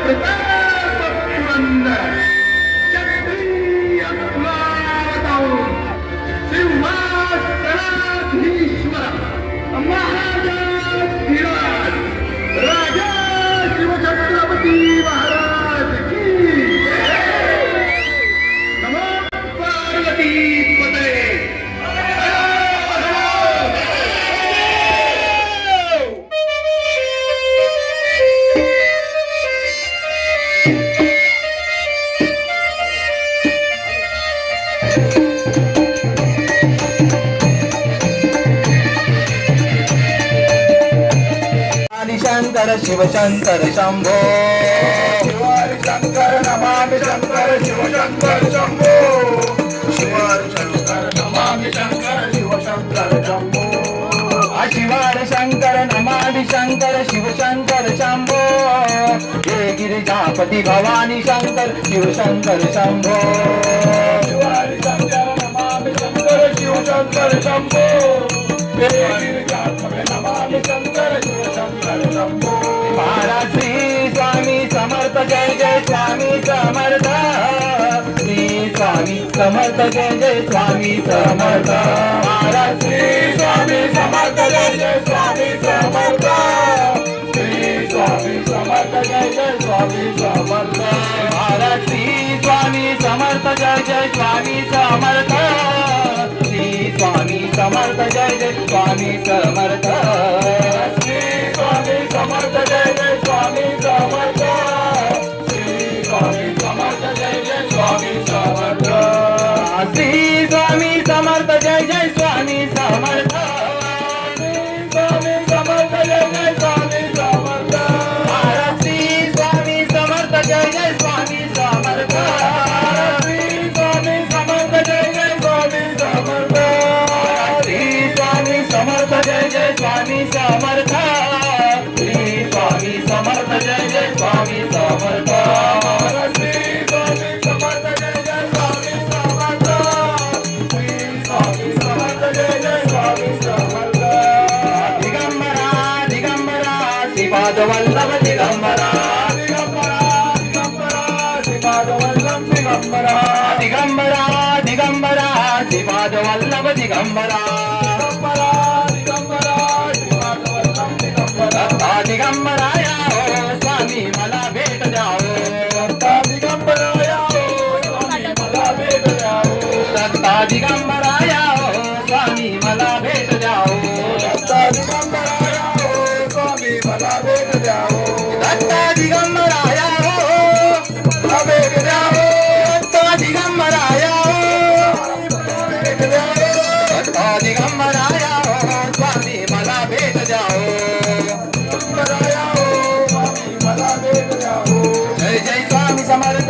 प्रताप पुरंदर क्षत्रिय कुलावताऊन सिंहासनाधीश्वर महाराजाधिराज राजा शिवछत्रपती महाराज की नमो पार्वती पते शंकर शिव शंकर शंभो शिवारि शंकर नमामि शंकर शिव शंकर शंभो शिवारि शंकर नमामि शंकर शिव शंकर शंभो शिवार शंकर नमामि शंकर शिव शंकर शंभो हे गिरिजापति भवानी शंकर शिव शंकर शंभो शिवारि शंकर नमामि शंकर शिव शंकर शंभो हे गिरिजापति नमामि शंकर शिव शंकर शंभो महाराज श्री स्वामी समर्थ जय जय स्वामी समर्थ श्री स्वामी समर्थ जय जय स्वामी समर्थ महाराज श्री स्वामी समर्थ जय जय स्वामी समर्थ श्री स्वामी समर्थ जय जय स्वामी समर्थ महाराज श्री स्वामी समर्थ जय जय स्वामी समर्थ श्री स्वामी समर्थ जय जय स्वामी समर्थ श्री स्वामी समर्थ जय जय स्वामी समर्थ श्री स्वामी समर्थ जय जय स्वामी समर्थ श्री स्वामी समर्थ जय जय स्वामी समर्थ स्वामी समर्थ जय जय स्वामी समर्थ महाराज श्री स्वामी समर्थ जय जय स्वामी समर्थ श्री स्वामी समर्थ जय जय स्वामी समर्थ श्री स्वामी समर्थ जय जय स्वामी समर्थ श्री स्वामी समर्थ जय जय स्वामी समर्थ श्री स्वामी समर्थ जय जय स्वामी समर्थ श्री स्वामी समर्थ जय जय स्वामी समर्थ दिगंबरा दिगंबरा श्रीपाद वल्लभ दिगंबरा दिगंबरा दिगंबरा श्रीपाद वल्लभ दिगंबरा दिगंबरा दिगंबरा श्रीपाद वल्लभ दिगंबरा दिगंबरा दिगंबरा श्रीपाद वल्लभ दिगंबरा दिगंबरा याओ स्वामी मला भेट द्याओ दिगंबरा याओ स्वामी मला भेट द्याओ दत्ता दिगंबरा याओ स्वामी मला भेट द्याओ दिगंबरा याओ स्वामी मला भेट द्याओ दत्ता दिगंबरा याओ मला भेट द्याओ दत्ता दिगंबरा याओ भेट द्याओ दत्ता दिगंबरा याओ स्वामी मला भेट द्याओ दिगंबरा याओ स्वामी मला भेट द्याओ जय जय स्वामी समर्थ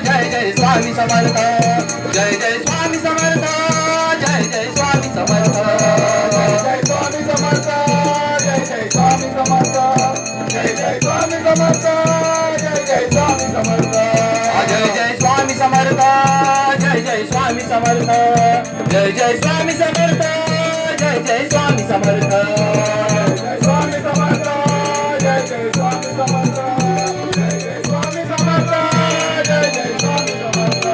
जय जय स्वामी समर्थ जय जय स्वामी समर्थ जय जय स्वामी समर्थ जय स्वामी समर्थ जय जय स्वामी समर्थ जय जय स्वामी समर्थ जय जय स्वामी समर्थ जय जय स्वामी समर्थ जय जय स्वामी समर्थ जय जय स्वामी समर्थ जय जय स्वामी समर्थ जय स्वामी समर्थ जय जय स्वामी समर्थ जय जय स्वामी समर्थ जय जय स्वामी समर्थ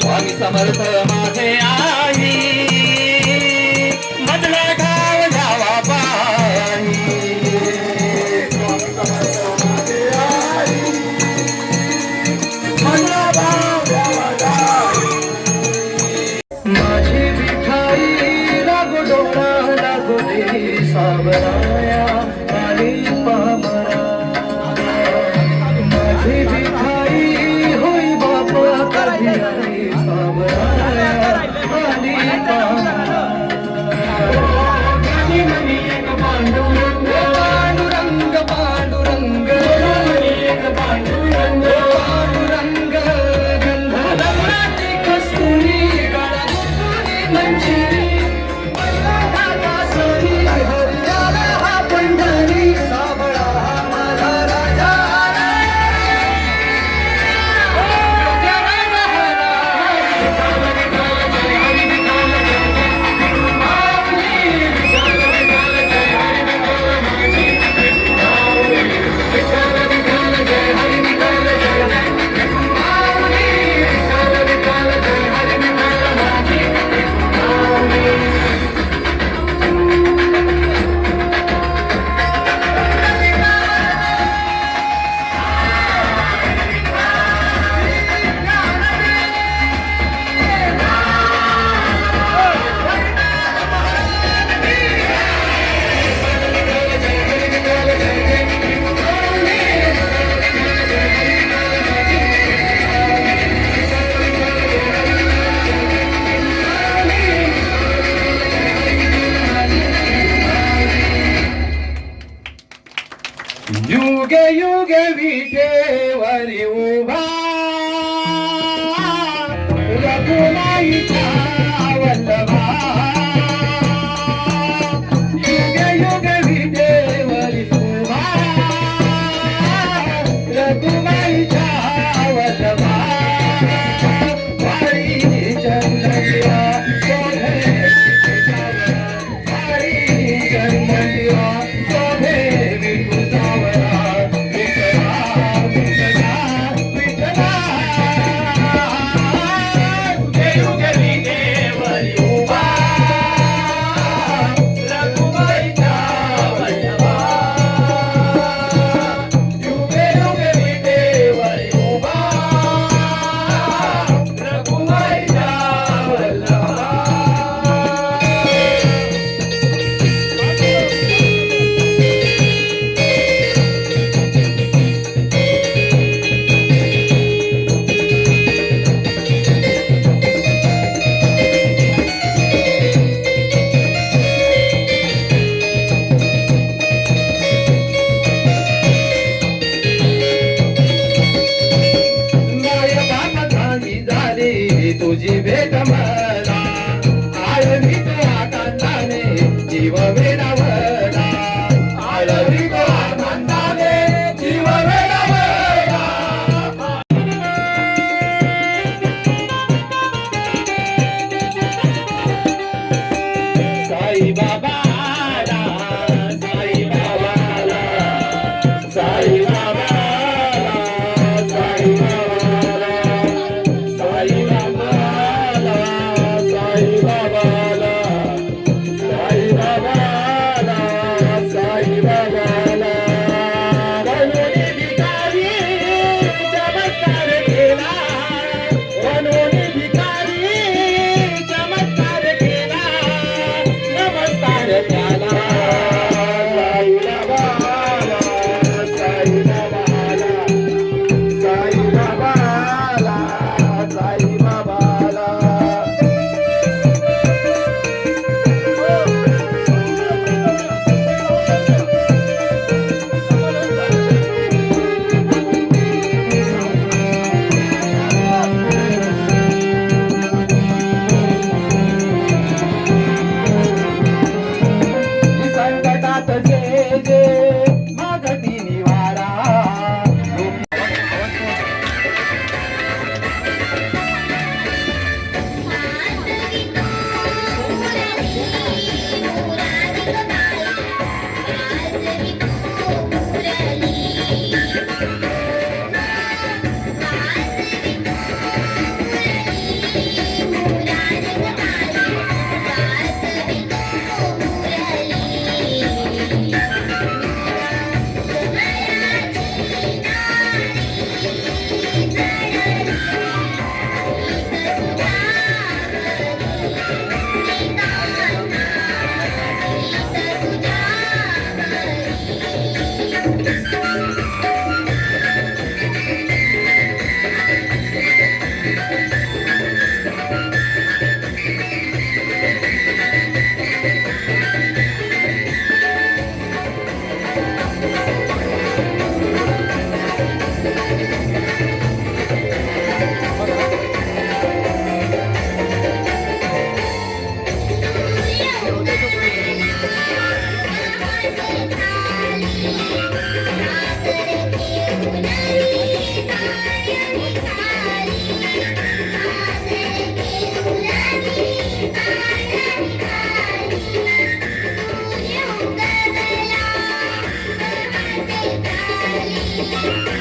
स्वामी समर्थ माझे आई मधला गाव जावा पाही स्वामी समर्थ माझे आई मला भाव द्यावा जाई माझी विठाई लागो डोळा लागो दे सावराया आणि पामरा माझी विठाई होई बापा कधी आई सावराया विठेवरी उभा रघुनाईचा वल्लभा युग युग विठेवरी उभा रघुनाईचा वल्लभा वारी चंद्रिया शोभे वारी चंद्रिया शोभे विठुसावरा तुझी भेट मला आळवी तो आनंदाने जीव वेडावला आळवी तो आनंदाने जीव वेडावला साई बाबाला साई बाबाला साई बाबाला साई बाबाला साई बाबाला साई बाबाला साई बाबाला साई बाबाला बनवली भिकारी चमत्कार केला बनवली भिकारी चमत्कार केला नमस्कार त्याला साई बाबाला साई बाबाला साई बाबाला साई बाबाला संकटात जे जे मागती निवारा Thank you.